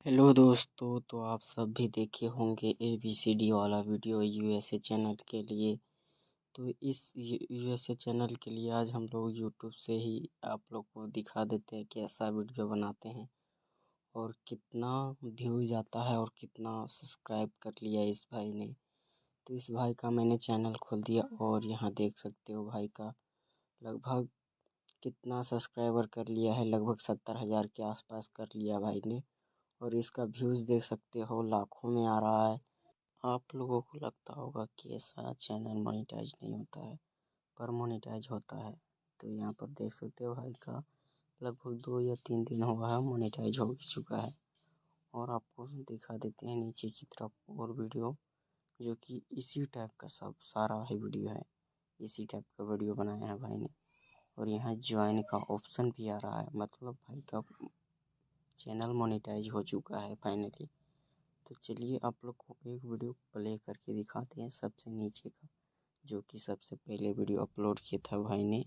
Hello दोस्तों, तो आप सब भी देखे होंगे ABCD वाला वीडियो यूएसए चैनल के लिए। तो इस यूएसए चैनल के लिए आज हम लोग यूट्यूब से ही आप लोग को दिखा देते हैं कैसा वीडियो बनाते हैं और कितना व्यू जाता है और कितना सब्सक्राइब कर लिया इस भाई ने। तो इस भाई का मैंने चैनल खोल दिया और यहाँ देख सकते हो भाई का लगभग कितना सब्सक्राइबर कर लिया है। लगभग 70,000 के आसपास कर लिया भाई ने और इसका व्यूज़ देख सकते हो लाखों में आ रहा है। आप लोगों को लगता होगा कि ऐसा चैनल मोनेटाइज नहीं होता है, पर मोनेटाइज होता है। तो यहाँ पर देख सकते हो भाई का लगभग 2 या 3 दिन हुआ है, मोनेटाइज हो चुका है। और आपको दिखा देते हैं नीचे की तरफ और वीडियो, जो कि इसी टाइप का सब सारा ही वीडियो है। इसी टाइप का वीडियो बनाया है भाई ने। और यहाँ ज्वाइन का ऑप्शन भी आ रहा है, मतलब भाई का चैनल मोनेटाइज हो चुका है फाइनली। तो चलिए आप लोग को एक वीडियो प्ले करके दिखाते हैं सबसे नीचे का, जो कि सबसे पहले वीडियो अपलोड किया था भाई ने।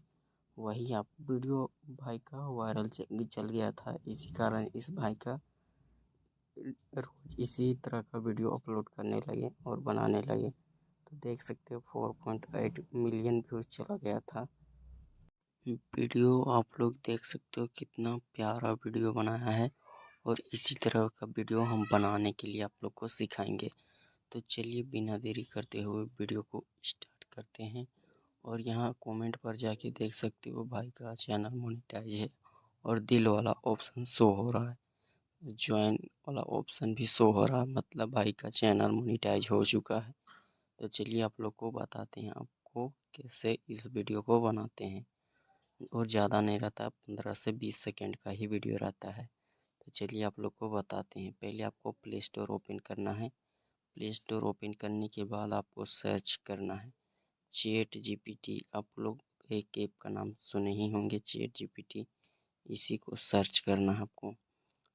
वही आप वीडियो भाई का वायरल चल गया था, इसी कारण इस भाई का रोज इसी तरह का वीडियो अपलोड करने लगे और बनाने लगे। तो देख सकते हो 4.8 मिलियन व्यूज चला गया था। वीडियो आप लोग देख सकते हो कितना प्यारा वीडियो बनाया है और इसी तरह का वीडियो हम बनाने के लिए आप लोग को सिखाएंगे। तो चलिए बिना देरी करते हुए वीडियो को स्टार्ट करते हैं। और यहाँ कमेंट पर जाके देख सकते हो भाई का चैनल मोनेटाइज है और दिल वाला ऑप्शन शो हो रहा है, ज्वाइन वाला ऑप्शन भी शो हो रहा है, मतलब भाई का चैनल मोनेटाइज हो चुका है। तो चलिए आप लोग को बताते हैं आपको कैसे इस वीडियो को बनाते हैं। और ज़्यादा नहीं रहता, 15 से 20 सेकेंड का ही वीडियो रहता है। तो चलिए आप लोग को बताते हैं। पहले आपको प्ले स्टोर ओपन करना है। प्ले स्टोर ओपन करने के बाद आपको सर्च करना है चैट जीपीटी। आप लोग एक ऐप का नाम सुने ही होंगे, चैट जीपीटी। इसी को सर्च करना है आपको।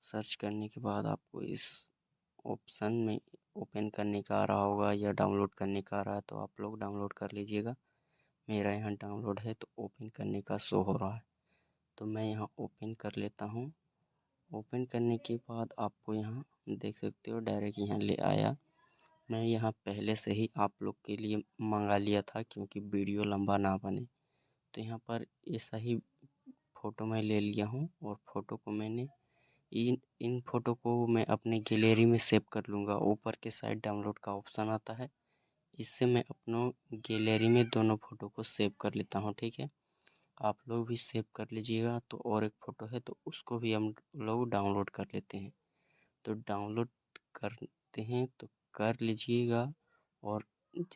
सर्च करने के बाद आपको इस ऑप्शन में ओपन करने का आ रहा होगा या डाउनलोड करने का आ रहा है, तो आप लोग डाउनलोड कर लीजिएगा। मेरा यहाँ डाउनलोड है तो ओपन करने का शो हो रहा है, तो मैं यहाँ ओपन कर लेता हूँ। ओपन करने के बाद आपको यहाँ देख सकते हो डायरेक्ट यहाँ ले आया। मैं यहाँ पहले से ही आप लोग के लिए मंगा लिया था क्योंकि वीडियो लंबा ना बने। तो यहाँ पर ऐसा ही फ़ोटो मैं ले लिया हूँ और फ़ोटो को मैंने इन इन फ़ोटो को मैं अपने गैलरी में सेव कर लूँगा। ऊपर के साइड डाउनलोड का ऑप्शन आता है, इससे मैं अपनों गैलरी में दोनों फ़ोटो को सेव कर लेता हूँ। ठीक है, आप लोग भी सेव कर लीजिएगा। तो और एक फ़ोटो है तो उसको भी हम लोग डाउनलोड कर लेते हैं। तो डाउनलोड करते हैं तो कर लीजिएगा, और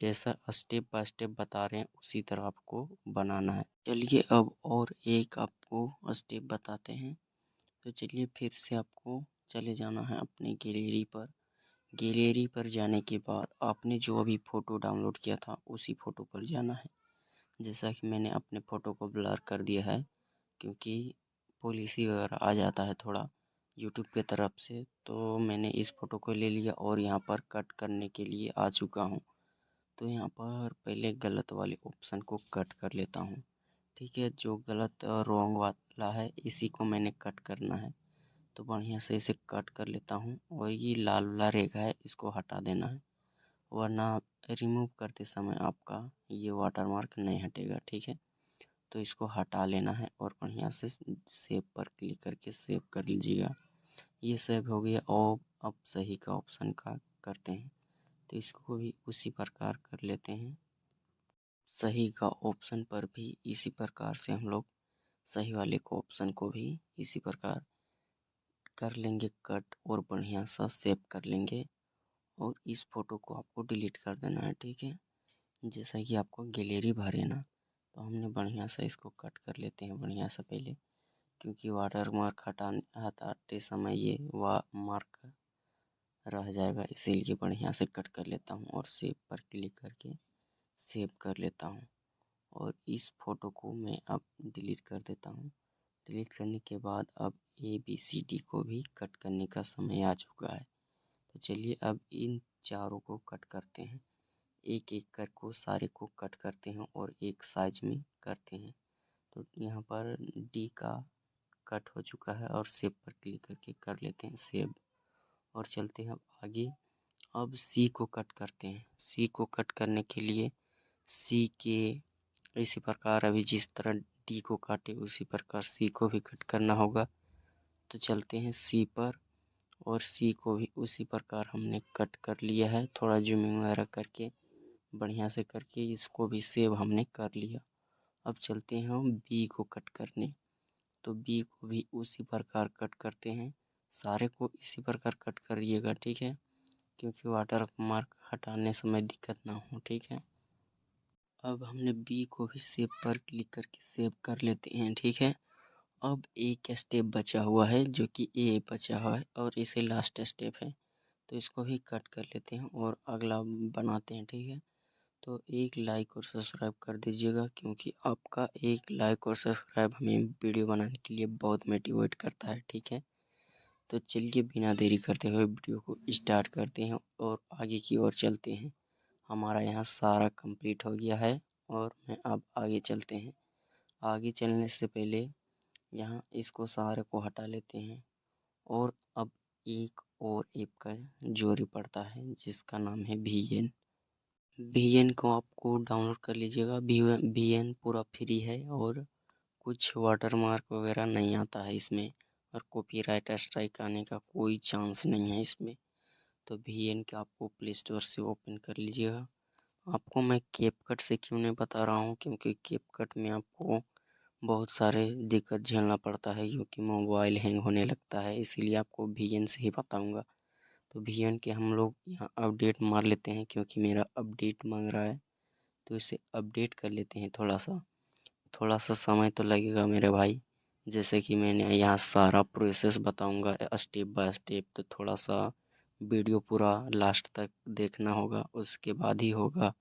जैसा स्टेप बाय स्टेप बता रहे हैं उसी तरह आपको बनाना है। चलिए अब और एक आपको स्टेप बताते हैं। तो चलिए फिर से आपको चले जाना है अपने गैलरी पर। गैलरी पर जाने के बाद आपने जो अभी फ़ोटो डाउनलोड किया था उसी फ़ोटो पर जाना है। जैसा कि मैंने अपने फ़ोटो को ब्लर कर दिया है क्योंकि पॉलिसी वगैरह आ जाता है थोड़ा यूट्यूब के तरफ से, तो मैंने इस फ़ोटो को ले लिया और यहाँ पर कट करने के लिए आ चुका हूँ। तो यहाँ पर पहले गलत वाले ऑप्शन को कट कर लेता हूँ। ठीक है, जो गलत रॉन्ग वाला है इसी को मैंने कट करना है। तो बढ़िया से इसे कट कर लेता हूँ और ये लाल वाला रेखा है इसको हटा देना है, वरना रिमूव करते समय आपका ये वाटरमार्क नहीं हटेगा। ठीक है, तो इसको हटा लेना है और बढ़िया से सेव पर क्लिक करके सेव कर लीजिएगा। ये सेव हो गया और अब सही का ऑप्शन का करते हैं। तो इसको भी उसी प्रकार कर लेते हैं। सही का ऑप्शन पर भी इसी प्रकार से हम लोग सही वाले को ऑप्शन को भी इसी प्रकार कर लेंगे कट और बढ़िया सा सेव कर लेंगे। और इस फ़ोटो को आपको डिलीट कर देना है। ठीक है, जैसा कि आपको गैलरी भरे ना, तो हमने बढ़िया सा इसको कट कर लेते हैं बढ़िया सा पहले, क्योंकि वाटर मार्क हटाते समय ये मार्क रह जाएगा, इसीलिए बढ़िया से कट कर लेता हूँ और सेव पर क्लिक करके सेव कर लेता हूँ। और इस फ़ोटो को मैं अब डिलीट कर देता हूँ। डिलीट करने के बाद अब ABCD को भी कट करने का समय आ चुका है। तो चलिए अब इन चारों को कट करते हैं, एक एक कर को सारे को कट करते हैं और एक साइज में करते हैं। तो यहाँ पर D का कट हो चुका है और सेव पर क्लिक करके कर लेते हैं सेव। और चलते हैं अब आगे। अब सी को कट करते हैं। सी को कट करने के लिए सी के इसी प्रकार अभी जिस तरह डी को काटे उसी प्रकार सी को भी कट करना होगा। तो चलते हैं सी पर और सी को भी उसी प्रकार हमने कट कर लिया है, थोड़ा जूमिंग वगैरह करके बढ़िया से करके इसको भी सेव हमने कर लिया। अब चलते हैं हम बी को कट करने। तो बी को भी उसी प्रकार कट करते हैं। सारे को इसी प्रकार कट करिएगा, ठीक है, क्योंकि वाटर मार्क हटाने समय दिक्कत ना हो, ठीक है। अब हमने बी को भी सेव पर क्लिक करके सेव कर लेते हैं, ठीक है। अब एक स्टेप बचा हुआ है जो कि ए बचा हुआ है और इसे लास्ट स्टेप है, तो इसको भी कट कर लेते हैं और अगला बनाते हैं, ठीक है। तो एक लाइक और सब्सक्राइब कर दीजिएगा, क्योंकि आपका एक लाइक और सब्सक्राइब हमें वीडियो बनाने के लिए बहुत मोटिवेट करता है, ठीक है। तो चलिए बिना देरी करते हुए वीडियो को स्टार्ट करते हैं और आगे की ओर चलते हैं। हमारा यहाँ सारा कंप्लीट हो गया है और मैं अब आगे चलते हैं। आगे चलने से पहले यहाँ इसको सारे को हटा लेते हैं और अब एक और ऐप का जोड़ी पड़ता है जिसका नाम है VN। VN को आपको डाउनलोड कर लीजिएगा। VN पूरा फ्री है और कुछ वाटरमार्क वगैरह नहीं आता है इसमें और कॉपीराइट स्ट्राइक आने का कोई चांस नहीं है इसमें। तो VN के आपको प्ले स्टोर से ओपन कर लीजिएगा। आपको मैं कैपकट से क्यों नहीं बता रहा हूँ, क्योंकि कैपकट में आपको बहुत सारे दिक्कत झेलना पड़ता है, क्योंकि मोबाइल हैंग होने लगता है, इसीलिए आपको VN से ही बताऊँगा। तो VN के हम लोग यहाँ अपडेट मार लेते हैं, क्योंकि मेरा अपडेट मांग रहा है, तो इसे अपडेट कर लेते हैं। थोड़ा सा समय तो लगेगा मेरे भाई, जैसे कि मैंने यहाँ सारा प्रोसेस बताऊंगा स्टेप बाय स्टेप, तो थोड़ा सा वीडियो पूरा लास्ट तक देखना होगा, उसके बाद ही होगा।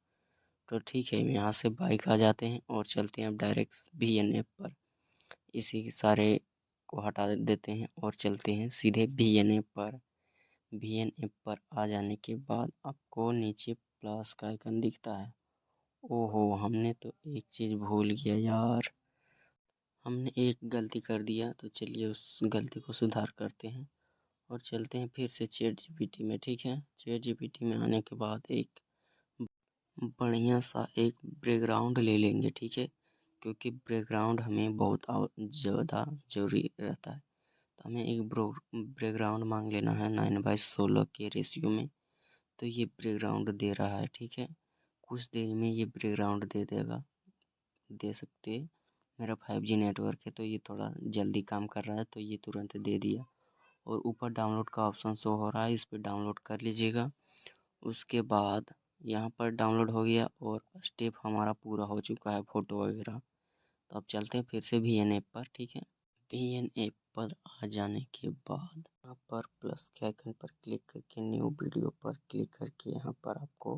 तो ठीक है, यहाँ से बाइक आ जाते हैं और चलते हैं अब डायरेक्ट VN ऐप पर। इसी सारे को हटा देते हैं और चलते हैं सीधे VN ऐप पर। VN ऐप पर आ जाने के बाद आपको नीचे प्लस का आइकन दिखता है। ओहो, हमने तो एक चीज़ भूल गया यार, हमने एक गलती कर दिया। तो चलिए उस गलती को सुधार करते हैं और चलते हैं फिर से चैट जीपीटी में, ठीक है। चैट जीपीटी में आने के बाद एक बढ़िया सा एक बैकग्राउंड ले लेंगे, ठीक है, क्योंकि बैकग्राउंड हमें बहुत ज़्यादा ज़रूरी रहता है। तो हमें एक बैकग्राउंड मांग लेना है 9:16 के रेशियो में। तो ये बैकग्राउंड दे रहा है, ठीक है, कुछ देर में ये बैकग्राउंड दे देगा, दे सकते। मेरा 5G नेटवर्क है तो ये थोड़ा जल्दी काम कर रहा है, तो ये तुरंत दे दिया। और ऊपर डाउनलोड का ऑप्शन शो हो रहा है, इस पर डाउनलोड कर लीजिएगा। उसके बाद यहाँ पर डाउनलोड हो गया और स्टेप हमारा पूरा हो चुका है, फ़ोटो वगैरह। तो अब चलते हैं फिर से VN ऐप पर, ठीक है। VN ऐप पर आ जाने के बाद यहाँ पर प्लस के आइकन पर क्लिक करके न्यू वीडियो पर क्लिक करके यहाँ पर आपको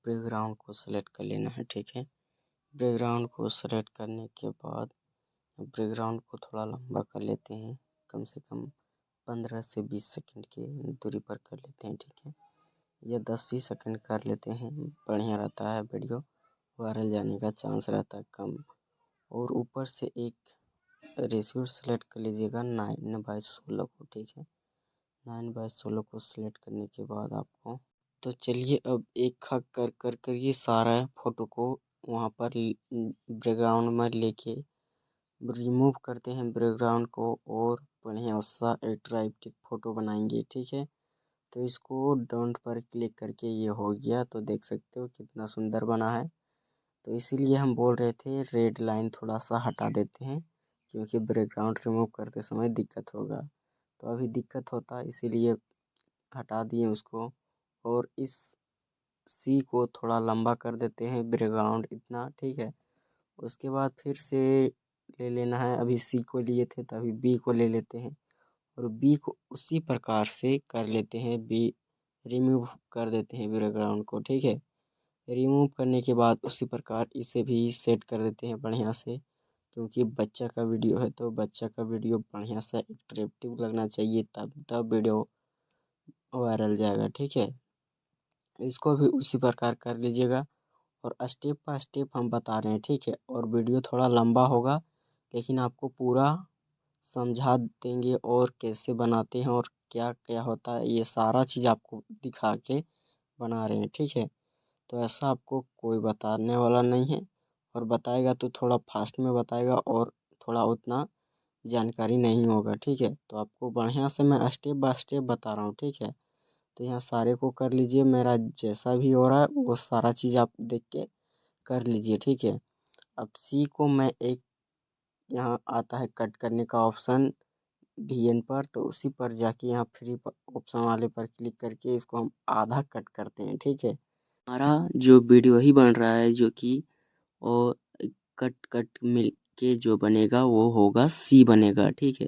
बैकग्राउंड को सेलेक्ट कर लेना है, ठीक है। बैकग्राउंड को सेलेक्ट करने के बाद बैकग्राउंड को थोड़ा लंबा कर लेते हैं, कम से कम 15 से 20 सेकंड की दूरी पर कर लेते हैं, ठीक है। या 10 ही सेकंड कर लेते हैं, बढ़िया रहता है, वीडियो वायरल जाने का चांस रहता है कम। और ऊपर से एक रेशियो सेलेक्ट कर लीजिएगा 9:16 को, ठीक है। 9:16 को सिलेक्ट करने के बाद आपको, तो चलिए अब एक हक कर ये सारा फ़ोटो को वहाँ पर बैकग्राउंड में लेके रिमूव करते हैं बैकग्राउंड को और बढ़िया सा अट्रैक्टिव फ़ोटो बनाएंगे, ठीक है। तो इसको डोंट पर क्लिक करके ये हो गया, तो देख सकते हो कितना सुंदर बना है। तो इसीलिए हम बोल रहे थे रेड लाइन थोड़ा सा हटा देते हैं, क्योंकि बैकग्राउंड रिमूव करते समय दिक्कत होगा। तो अभी दिक्कत होता है, इसीलिए हटा दिए उसको। और इस सी को थोड़ा लंबा कर देते हैं बैकग्राउंड इतना, ठीक है। उसके बाद फिर से ले लेना है, अभी सी को लिए थे तो अभी बी को ले लेते हैं और बी को उसी प्रकार से कर लेते हैं, बी रिमूव कर देते हैं बैकग्राउंड को, ठीक है। रिमूव करने के बाद उसी प्रकार इसे भी सेट कर देते हैं बढ़िया से, क्योंकि बच्चा का वीडियो है तो बच्चा का वीडियो बढ़िया सा अट्रैक्टिव लगना चाहिए, तब वीडियो वायरल जाएगा, ठीक है। इसको भी उसी प्रकार कर लीजिएगा और स्टेप बाय स्टेप हम बता रहे हैं, ठीक है। और वीडियो थोड़ा लंबा होगा, लेकिन आपको पूरा समझा देंगे और कैसे बनाते हैं और क्या क्या होता है, ये सारा चीज़ आपको दिखा के बना रहे हैं, ठीक है। तो ऐसा आपको कोई बताने वाला नहीं है, और बताएगा तो थोड़ा फास्ट में बताएगा और थोड़ा उतना जानकारी नहीं होगा, ठीक है। तो आपको बढ़िया से मैं स्टेप बाय स्टेप बता रहा हूँ, ठीक है। तो यहाँ सारे को कर लीजिए, मेरा जैसा भी हो रहा है वो सारा चीज़ आप देख के कर लीजिए, ठीक है। अब सी को मैं एक, यहाँ आता है कट करने का ऑप्शन वीएन पर, तो उसी पर जाके यहाँ फ्री ऑप्शन वाले पर क्लिक करके इसको हम आधा कट करते हैं, ठीक है। हमारा जो वीडियो ही बन रहा है जो कि और कट कट मिल के जो बनेगा वो होगा सी बनेगा, ठीक है।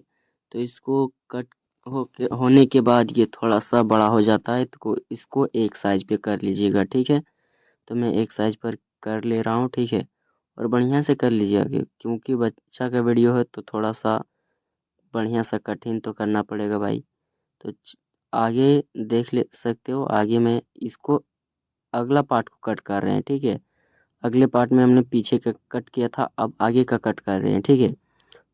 तो इसको कट होने के बाद ये थोड़ा सा बड़ा हो जाता है, तो इसको एक साइज पे कर लीजिएगा, ठीक है। तो मैं एक साइज पर कर ले रहा हूँ, ठीक है। और बढ़िया से कर लीजिएगा, क्योंकि बच्चा का वीडियो है तो थोड़ा सा बढ़िया सा कठिन तो करना पड़ेगा भाई। तो आगे देख ले सकते हो, आगे में इसको अगला पार्ट को कट कर रहे हैं, ठीक है। अगले पार्ट में हमने पीछे का कट किया था, अब आगे का कट कर रहे हैं, ठीक है।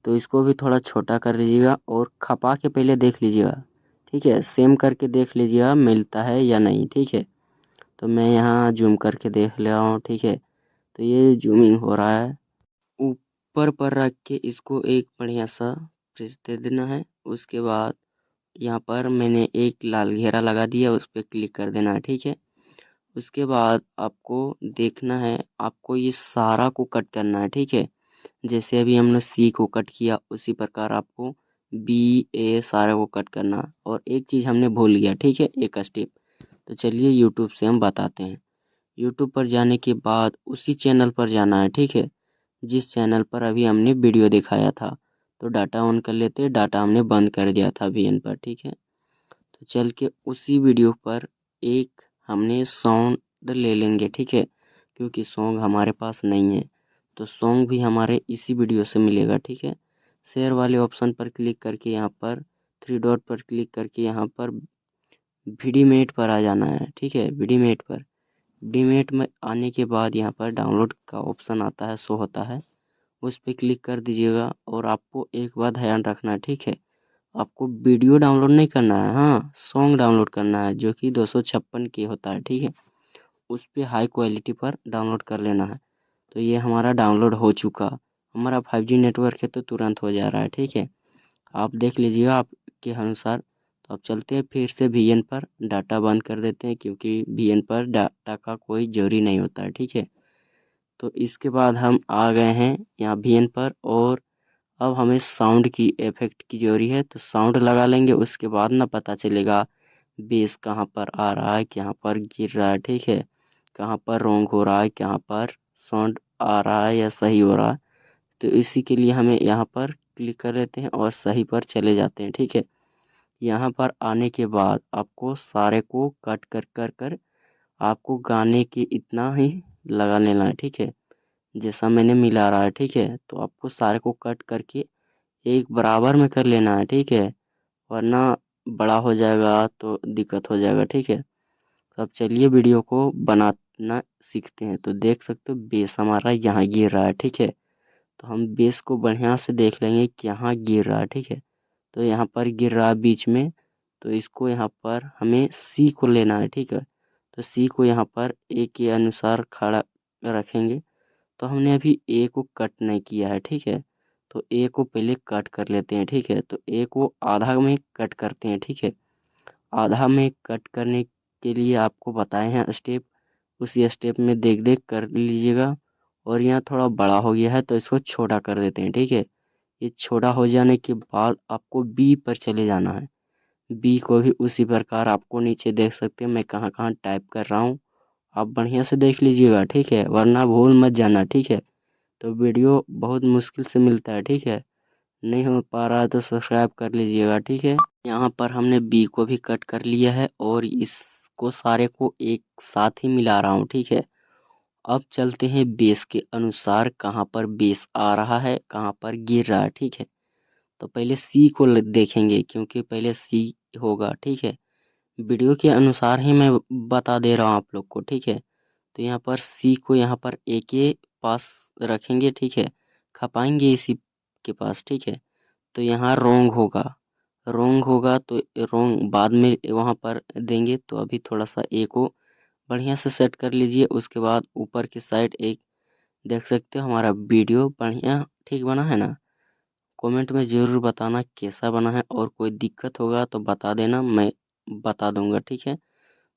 तो इसको भी थोड़ा छोटा कर लीजिएगा और खपा के पहले देख लीजिएगा, ठीक है। सेम करके देख लीजिएगा मिलता है या नहीं, ठीक है। तो मैं यहाँ जूम करके देख ले रहा हूँ, ठीक है। तो ये जूमिंग हो रहा है, ऊपर पर रख के इसको एक बढ़िया सा प्रेस दे देना है। उसके बाद यहाँ पर मैंने एक लाल घेरा लगा दिया, उस पर क्लिक कर देना है, ठीक है। उसके बाद आपको देखना है, आपको ये सारा को कट करना है, ठीक है। जैसे अभी हमने सी को कट किया उसी प्रकार आपको बी ए सारे को कट करना। और एक चीज़ हमने भूल गया, ठीक है, एक स्टेप। तो चलिए यूट्यूब से हम बताते हैं। यूट्यूब पर जाने के बाद उसी चैनल पर जाना है, ठीक है, जिस चैनल पर अभी हमने वीडियो दिखाया था। तो डाटा ऑन कर लेते, डाटा हमने बंद कर दिया था वीएन पर, ठीक है। तो चल के उसी वीडियो पर एक हमने साउंड ले लेंगे, ठीक है, क्योंकि सॉन्ग हमारे पास नहीं है। तो सॉन्ग भी हमारे इसी वीडियो से मिलेगा, ठीक है। शेयर वाले ऑप्शन पर क्लिक करके यहाँ पर थ्री डॉट पर क्लिक करके यहाँ पर वीडीमेट पर आ जाना है, ठीक है। वीडीमेट पर, वीडीमेट में आने के बाद यहाँ पर डाउनलोड का ऑप्शन आता है, शो होता है, उस पर क्लिक कर दीजिएगा। और आपको एक बात ध्यान रखना है, ठीक है, आपको वीडियो डाउनलोड नहीं करना है, हाँ सॉन्ग डाउनलोड करना है, जो कि 256 के होता है, ठीक है। उस पे हाई क्वालिटी पर डाउनलोड कर लेना है। तो ये हमारा डाउनलोड हो चुका, हमारा 5G नेटवर्क है तो तुरंत हो जा रहा है, ठीक है। आप देख लीजिएगा आपके अनुसार। तो अब चलते हैं फिर से वीएन पर, डाटा बंद कर देते हैं क्योंकि वीएन पर डाटा का कोई जरूरी नहीं होता है, ठीक है। तो इसके बाद हम आ गए हैं यहाँ वीएन पर, और अब हमें साउंड की इफेक्ट की जरूरी है, तो साउंड लगा लेंगे। उसके बाद ना पता चलेगा बेस कहाँ पर आ रहा है, कहाँ पर गिर रहा है, ठीक है, कहाँ पर रोंग हो रहा है, कहाँ पर साउंड आ रहा है या सही हो रहा है। तो इसी के लिए हमें यहाँ पर क्लिक कर लेते हैं और सही पर चले जाते हैं, ठीक है। यहाँ पर आने के बाद आपको सारे को कट कर कर कर आपको गाने की इतना ही लगा लेना है, ठीक है, जैसा मैंने मिला रहा है, ठीक है। तो आपको सारे को कट करके एक बराबर में कर लेना है, ठीक है, वरना बड़ा हो जाएगा तो दिक्कत हो जाएगा, ठीक है। तो अब चलिए वीडियो को बनाना सीखते हैं। तो देख सकते हो बेस हमारा यहाँ गिर रहा है, ठीक है। तो हम बेस को बढ़िया से देख लेंगे कि यहाँ गिर रहा है, ठीक है। तो यहाँ पर गिर रहा है बीच में, तो इसको यहाँ पर हमें सी को लेना है, ठीक है। तो सी को यहाँ पर ए के अनुसार खड़ा रखेंगे। तो हमने अभी ए को कट नहीं किया है, ठीक है। तो ए को पहले कट कर लेते हैं, ठीक है। तो ए को आधा में कट करते हैं, ठीक है। आधा में कट करने के लिए आपको बताए हैं स्टेप, उसी स्टेप में देख देख कर लीजिएगा। और यहाँ थोड़ा बड़ा हो गया है तो इसको छोटा कर देते हैं, ठीक है। ये छोटा हो जाने के बाद आपको बी पर चले जाना है। बी को भी उसी प्रकार आपको नीचे देख सकते हैं मैं कहाँ कहाँ टाइप कर रहा हूँ, आप बढ़िया से देख लीजिएगा, ठीक है, वरना भूल मत जाना, ठीक है। तो वीडियो बहुत मुश्किल से मिलता है, ठीक है, नहीं हो पा रहा है तो सब्सक्राइब कर लीजिएगा, ठीक है। यहाँ पर हमने बी को भी कट कर लिया है और इसको सारे को एक साथ ही मिला रहा हूँ, ठीक है। अब चलते हैं बेस के अनुसार, कहाँ पर बेस आ रहा है, कहाँ पर गिर रहा है, ठीक है। तो पहले सी को देखेंगे क्योंकि पहले सी होगा, ठीक है। वीडियो के अनुसार ही मैं बता दे रहा हूँ आप लोग को, ठीक है। तो यहाँ पर सी को यहाँ पर ए के पास रखेंगे, ठीक है, खपाएंगे इसी के पास, ठीक है। तो यहाँ रोंग होगा, रोंग होगा तो रोंग बाद में वहाँ पर देंगे। तो अभी थोड़ा सा ए को बढ़िया से सेट कर लीजिए। उसके बाद ऊपर की साइड एक देख सकते हो हमारा वीडियो बढ़िया ठीक बना है ना। कमेंट में ज़रूर बताना कैसा बना है, और कोई दिक्कत होगा तो बता देना, मैं बता दूंगा, ठीक है।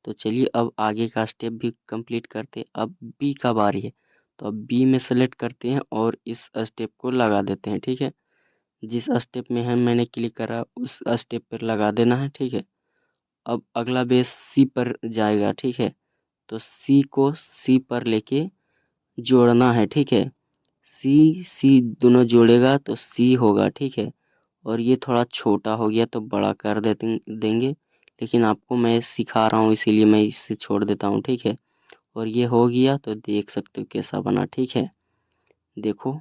तो चलिए अब आगे का स्टेप भी कंप्लीट करते। अब बी का बारी है, तो अब बी में सेलेक्ट करते हैं और इस स्टेप को लगा देते हैं, ठीक है। जिस स्टेप में है मैंने क्लिक करा उस स्टेप पर लगा देना है, ठीक है। अब अगला बेस सी पर जाएगा, ठीक है। तो सी को सी पर लेके जोड़ना है, ठीक है। सी सी दोनों जोड़ेगा तो सी होगा, ठीक है। और ये थोड़ा छोटा हो गया तो बड़ा कर देंगे, लेकिन आपको मैं सिखा रहा हूँ इसीलिए मैं इसे छोड़ देता हूँ, ठीक है। और ये हो गया तो देख सकते हो कैसा बना, ठीक है। देखो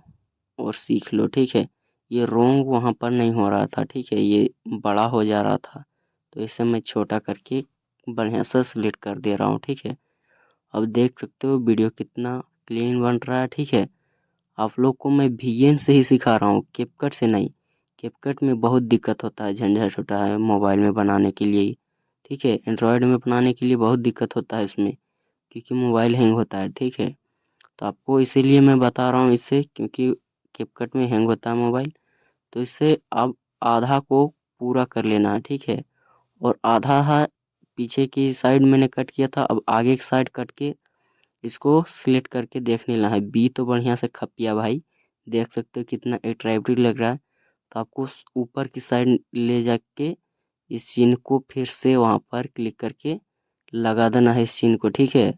और सीख लो, ठीक है। ये रोंग वहाँ पर नहीं हो रहा था, ठीक है, ये बड़ा हो जा रहा था, तो इसे मैं छोटा करके बढ़िया से सिलेक्ट कर दे रहा हूँ, ठीक है। अब देख सकते हो वीडियो कितना क्लीन बन रहा है, ठीक है। आप लोग को मैं वीएन से ही सिखा रहा हूँ, कैपकट से नहीं। कैपकट में बहुत दिक्कत होता है, झंझट होता है मोबाइल में बनाने के लिए, ठीक है। एंड्रॉयड में बनाने के लिए बहुत दिक्कत होता है इसमें, क्योंकि मोबाइल हैंग होता है, ठीक है। तो आपको इसीलिए मैं बता रहा हूँ इससे, क्योंकि कैपकट में हैंग होता है मोबाइल। तो इससे अब आधा को पूरा कर लेना है, ठीक है। और आधा है पीछे की साइड मैंने कट किया था, अब आगे की साइड कट के इसको सिलेक्ट करके देख लेना है। बी तो बढ़िया से खप गया भाई, देख सकते हो कितना अट्रैक्टिव लग रहा है। तो आपको ऊपर की साइड ले जाके इस चिन्ह को फिर से वहाँ पर क्लिक करके लगा देना है इस चिन्ह को, ठीक है।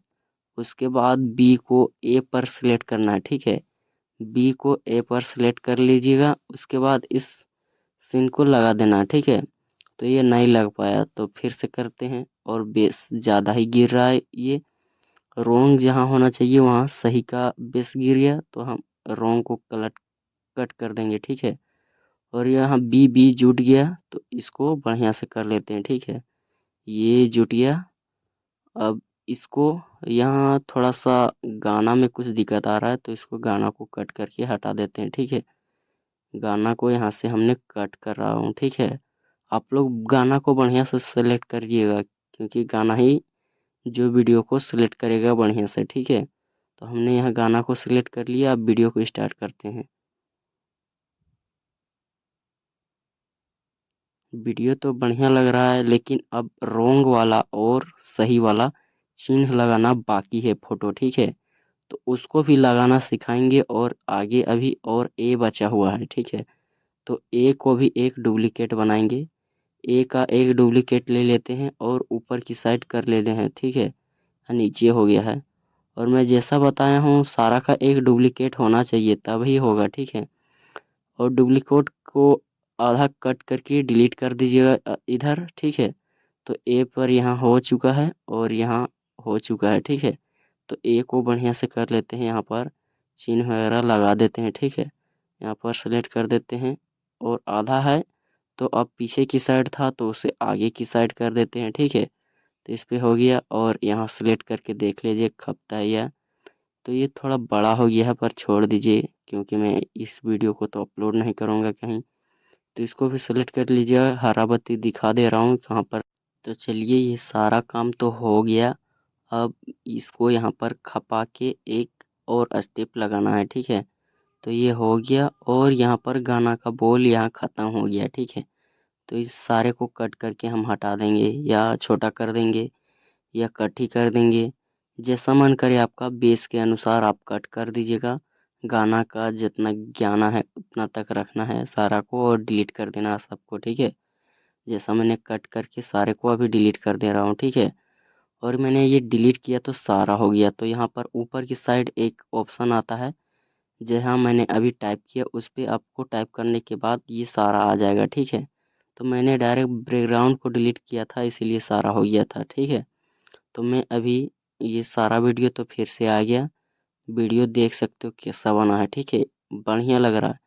उसके बाद बी को ए पर सिलेक्ट करना है, ठीक है। बी को ए पर सिलेक्ट कर लीजिएगा, उसके बाद इस चिन्ह को लगा देना है, ठीक है। तो ये नहीं लग पाया तो फिर से करते हैं, और बेस ज़्यादा ही गिर रहा है। ये रोंग जहाँ होना चाहिए वहाँ सही का बेस गिर गया, तो हम रोंग को कट कर देंगे, ठीक है। और यहाँ बी बी जुट गया तो इसको बढ़िया से कर लेते हैं, ठीक है। ये जुट गया। अब इसको यहाँ थोड़ा सा गाना में कुछ दिक्कत आ रहा है, तो इसको गाना को कट करके हटा देते हैं, ठीक है। गाना को यहाँ से हमने कट कर रहा हूँ, ठीक है। आप लोग गाना को बढ़िया से सेलेक्ट करिएगा, क्योंकि गाना ही जो वीडियो को सिलेक्ट करेगा बढ़िया से, ठीक है। तो हमने यहाँ गाना को सिलेक्ट कर लिया, अब वीडियो को स्टार्ट करते हैं। वीडियो तो बढ़िया लग रहा है, लेकिन अब रोंग वाला और सही वाला चिन्ह लगाना बाकी है फोटो, ठीक है। तो उसको भी लगाना सिखाएंगे, और आगे अभी और ए बचा हुआ है, ठीक है। तो ए को भी एक डुप्लीकेट बनाएंगे। ए का एक डुप्लीकेट ले लेते हैं और ऊपर की साइड कर लेते हैं, ठीक है। नीचे हो गया है। और मैं जैसा बताया हूँ सारा का एक डुप्लीकेट होना चाहिए, तभी होगा, ठीक है। और डुप्लीकेट को आधा कट करके डिलीट कर दीजिएगा इधर, ठीक है। तो ए पर यहाँ हो चुका है और यहाँ हो चुका है, ठीक है। तो ए को बढ़िया से कर लेते हैं, यहाँ पर चिन्ह वगैरह लगा देते हैं, ठीक है। यहाँ पर सेलेक्ट कर देते हैं, और आधा है तो अब पीछे की साइड था तो उसे आगे की साइड कर देते हैं, ठीक है। तो इस पे हो गया, और यहाँ सेलेक्ट करके देख लीजिए खपता है या। तो ये थोड़ा बड़ा हो गया है, पर छोड़ दीजिए, क्योंकि मैं इस वीडियो को तो अपलोड नहीं करूँगा कहीं। तो इसको भी सेलेक्ट कर लीजिए, हरा बत्ती दिखा दे रहा हूँ कहाँ पर। तो चलिए ये सारा काम तो हो गया। अब इसको यहाँ पर खपा के एक और स्टेप लगाना है, ठीक है। तो ये हो गया, और यहाँ पर गाना का बोल यहाँ ख़त्म हो गया, ठीक है। तो इस सारे को कट करके हम हटा देंगे, या छोटा कर देंगे, या कट ही कर देंगे। जैसा मन करे आपका, बेस के अनुसार आप कट कर दीजिएगा। गाना का जितना गाना है उतना तक रखना है सारा को, और डिलीट कर देना सबको, ठीक है। जैसा मैंने कट करके सारे को अभी डिलीट कर दे रहा हूँ, ठीक है। और मैंने ये डिलीट किया तो सारा हो गया। तो यहाँ पर ऊपर की साइड एक ऑप्शन आता है, जहाँ मैंने अभी टाइप किया उस पर आपको टाइप करने के बाद ये सारा आ जाएगा, ठीक है। तो मैंने डायरेक्ट बैकग्राउंड को डिलीट किया था, इसीलिए सारा हो गया था, ठीक है। तो मैं अभी ये सारा वीडियो तो फिर से आ गया। वीडियो देख सकते हो कैसा बना है, ठीक है। बढ़िया लग रहा है।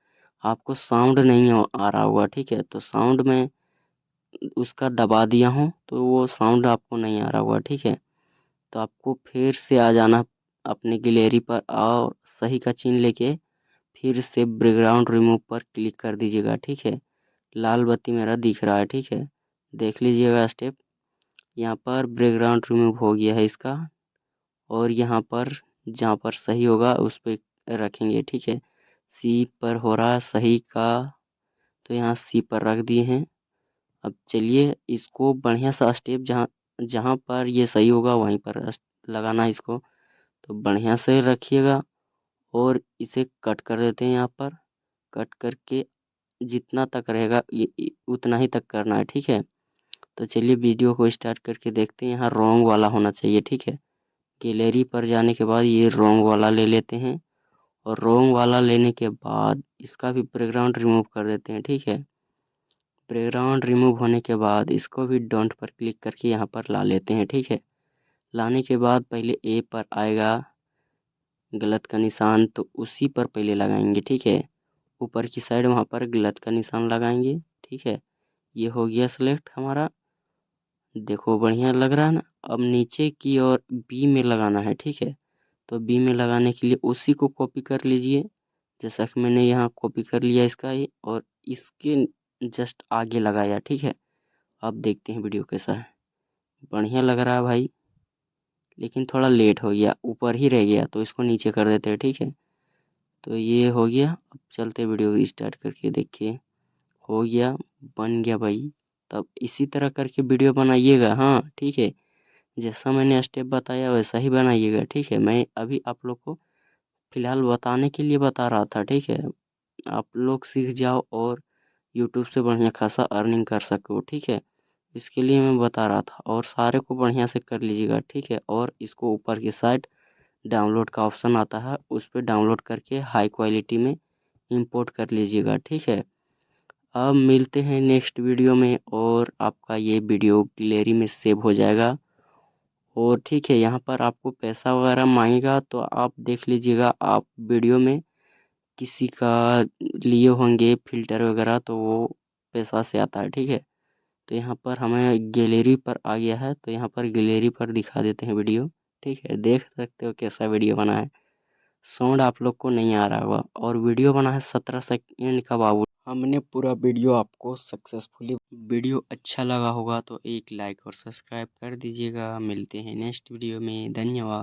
आपको साउंड नहीं आ रहा होगा, ठीक है। तो साउंड में उसका दबा दिया हूँ तो वो साउंड आपको नहीं आ रहा होगा, ठीक है। तो आपको फिर से आ जाना अपने गैलरी पर, और सही का चिन्ह लेके फिर से बैकग्राउंड रिमूव पर क्लिक कर दीजिएगा, ठीक है। लाल बत्ती मेरा दिख रहा है, ठीक है। देख लीजिएगा स्टेप। यहाँ पर बैकग्राउंड रिमूव हो गया है इसका, और यहाँ पर जहाँ पर सही होगा उस पर रखेंगे, ठीक है। सी पर हो रहा है सही का, तो यहाँ सी पर रख दिए हैं। अब चलिए इसको बढ़िया सा स्टेप जहाँ जहाँ पर ये सही होगा वहीं पर लगाना है इसको, तो बढ़िया से रखिएगा। और इसे कट कर देते हैं यहाँ पर। कट करके जितना तक रहेगा उतना ही तक करना है, ठीक है। तो चलिए वीडियो को स्टार्ट करके देखते हैं। यहाँ रॉन्ग वाला होना चाहिए, ठीक है। गैलरी पर जाने के बाद ये रॉन्ग वाला ले लेते हैं, और रॉन्ग वाला लेने के बाद इसका भी बैकग्राउंड रिमूव कर देते हैं, ठीक है। बैकग्राउंड रिमूव होने के बाद इसको भी डोंट पर क्लिक करके यहाँ पर ला लेते हैं, ठीक है। लाने के बाद पहले ए पर आएगा गलत का निशान, तो उसी पर पहले लगाएंगे, ठीक है। ऊपर की साइड वहाँ पर गलत का निशान लगाएंगे, ठीक है। ये हो गया सेलेक्ट हमारा, देखो बढ़िया लग रहा है ना। अब नीचे की ओर बी में लगाना है, ठीक है। तो बी में लगाने के लिए उसी को कॉपी कर लीजिए, जैसा कि मैंने यहाँ कॉपी कर लिया इसका ही, और इसके जस्ट आगे लगाया, ठीक है। अब देखते हैं वीडियो कैसा है। बढ़िया लग रहा है भाई, लेकिन थोड़ा लेट हो गया, ऊपर ही रह गया, तो इसको नीचे कर देते हैं, ठीक है। तो ये हो गया। अब चलते वीडियो स्टार्ट करके देखिए। हो गया, बन गया भाई। तब इसी तरह करके वीडियो बनाइएगा, हाँ ठीक है। जैसा मैंने स्टेप बताया वैसा ही बनाइएगा, ठीक है। मैं अभी आप लोग को फ़िलहाल बताने के लिए बता रहा था, ठीक है। आप लोग सीख जाओ और यूट्यूब से बढ़िया खासा अर्निंग कर सको, ठीक है। इसके लिए मैं बता रहा था, और सारे को बढ़िया से कर लीजिएगा, ठीक है। और इसको ऊपर की साइड डाउनलोड का ऑप्शन आता है, उस पर डाउनलोड करके हाई क्वालिटी में इंपोर्ट कर लीजिएगा, ठीक है। अब मिलते हैं नेक्स्ट वीडियो में, और आपका ये वीडियो गैलरी में सेव हो जाएगा। और ठीक है, यहाँ पर आपको पैसा वगैरह मांगेगा तो आप देख लीजिएगा, आप वीडियो में किसी का लिए होंगे फ़िल्टर वगैरह, तो वो पैसा से आता है, ठीक है। तो यहाँ पर हमें गैलरी पर आ गया है, तो यहाँ पर गैलरी पर दिखा देते हैं वीडियो, ठीक है। देख सकते हो कैसा वीडियो बना है। साउंड आप लोग को नहीं आ रहा होगा, और वीडियो बना है 17 सेकंड का बाबू। हमने पूरा वीडियो आपको सक्सेसफुली, वीडियो अच्छा लगा होगा तो एक लाइक और सब्सक्राइब कर दीजिएगा। मिलते हैं नेक्स्ट वीडियो में, धन्यवाद।